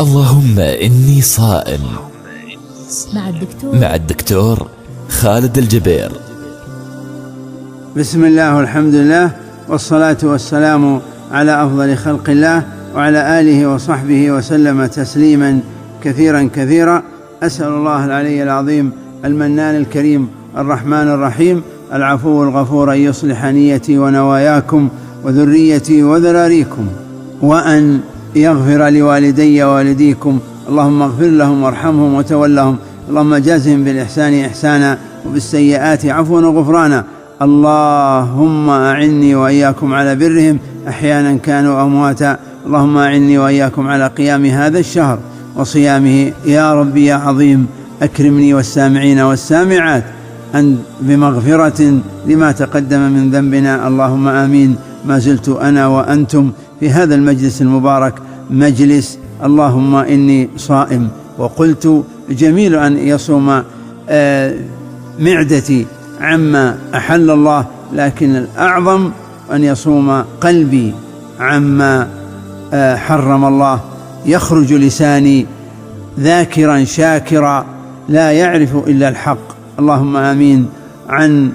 اللهم إني صائم مع الدكتور خالد الجبير. بسم الله والحمد لله والصلاة والسلام على أفضل خلق الله وعلى آله وصحبه وسلم تسليما كثيرا كثيرا. أسأل الله العلي العظيم المنان الكريم الرحمن الرحيم العفو الغفور أن يصلح نيتي ونواياكم وذريتي وذراريكم، وأن يغفر لوالدي ووالديكم، اللهم اغفر لهم وارحمهم وتولهم، اللهم جازهم بالإحسان إحسانا وبالسيئات عفوا وغفرانا. اللهم أعني وإياكم على برهم أحيانا كانوا أمواتا، اللهم أعني وإياكم على قيام هذا الشهر وصيامه. يا ربي يا عظيم أكرمني والسامعين والسامعات أن بمغفرة لما تقدم من ذنبنا، اللهم آمين. ما زلت أنا وأنتم في هذا المجلس المبارك، مجلس اللهم إني صائم، وقلت جميل أن يصوم معدتي عما أحل الله، لكن الأعظم أن يصوم قلبي عما حرم الله. يخرج لساني ذاكرا شاكرا لا يعرف إلا الحق، اللهم آمين. عن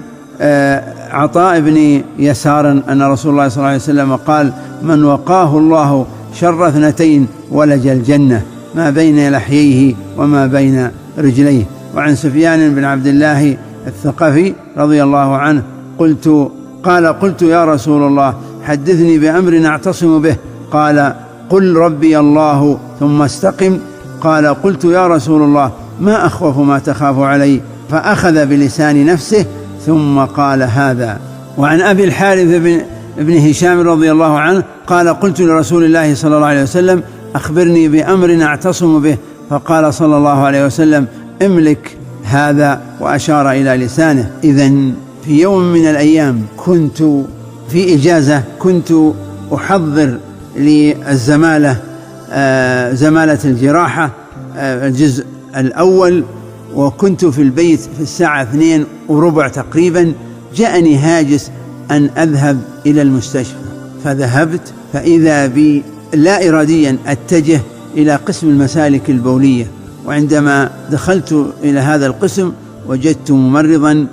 عطاء بن يسار أن رسول الله صلى الله عليه وسلم قال: من وقاه الله شر اثنتين ولج الجنة، ما بين لحييه وما بين رجليه. وعن سفيان بن عبد الله الثقفي رضي الله عنه قلت يا رسول الله حدثني بأمر أعتصم به، قال: قل ربي الله ثم استقم. قال: قلت يا رسول الله ما أخوف ما تخاف علي؟ فأخذ بلسان نفسه ثم قال هذا. وعن أبي الحارث بن هشام رضي الله عنه قال: قلت لرسول الله صلى الله عليه وسلم أخبرني بأمر أعتصم به، فقال صلى الله عليه وسلم: املك هذا، وأشار إلى لسانه. إذن في يوم من الأيام كنت في إجازة، كنت أحضر للزمالة زمالة الجراحة الجزء الأول، وكنت في البيت في الساعة 2:15 تقريبا. جاءني هاجس أن أذهب إلى المستشفى، فذهبت، فإذا بي لا إراديا أتجه إلى قسم المسالك البولية. وعندما دخلت إلى هذا القسم وجدت ممرضا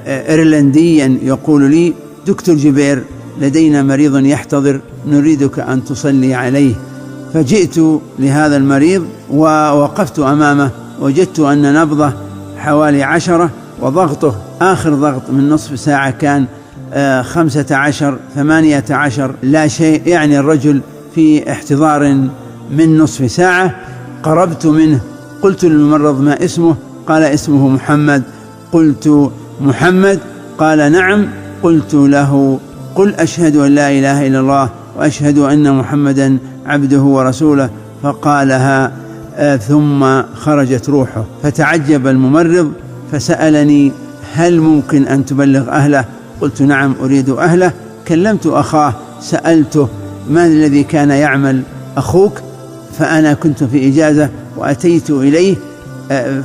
إيرلنديا يقول لي: دكتور جبير، لدينا مريض يحتضر، نريدك أن تصلي عليه. فجئت لهذا المريض ووقفت أمامه، وجدت أن نبضه حوالي 10، وضغطه آخر ضغط من نصف ساعة كان 15 18، لا شيء، يعني الرجل في احتضار من نصف ساعة. قربت منه، قلت للممرض: ما اسمه؟ قال: اسمه محمد. قلت: محمد؟ قال: نعم. قلت له: قل أشهد أن لا إله إلا الله وأشهد أن محمدا عبده ورسوله. فقالها ثم خرجت روحه. فتعجب الممرض فسألني: هل ممكن أن تبلغ أهله؟ قلت: نعم أريد أهله. كلمت أخاه سألته: ما الذي كان يعمل أخوك؟ فأنا كنت في إجازة وأتيت إليه،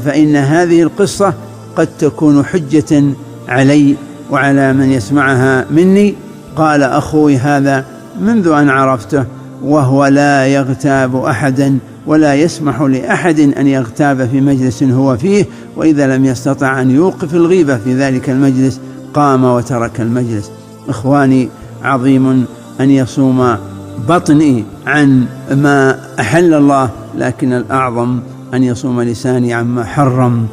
فإن هذه القصة قد تكون حجة علي وعلى من يسمعها مني. قال: أخوي هذا منذ أن عرفته وهو لا يغتاب أحدا ولا يسمح لأحد أن يغتاب في مجلس هو فيه، وإذا لم يستطع أن يوقف الغيبة في ذلك المجلس قام وترك المجلس. إخواني، عظيم أن يصوم بطني عن ما أحل الله، لكن الأعظم أن يصوم لساني عما حرم.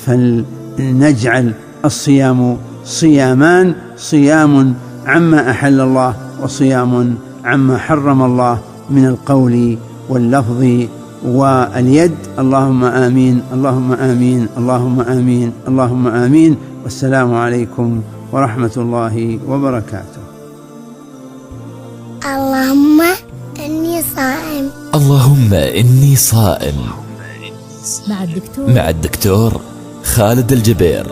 فلنجعل الصيام صيامان: صيام عما أحل الله، وصيام عما حرم الله من القول واللفظ واليد. اللهم آمين، اللهم آمين، اللهم آمين، اللهم آمين. والسلام عليكم ورحمة الله وبركاته. اللهم إني صائم. اللهم إني صائم مع الدكتور خالد الجبير.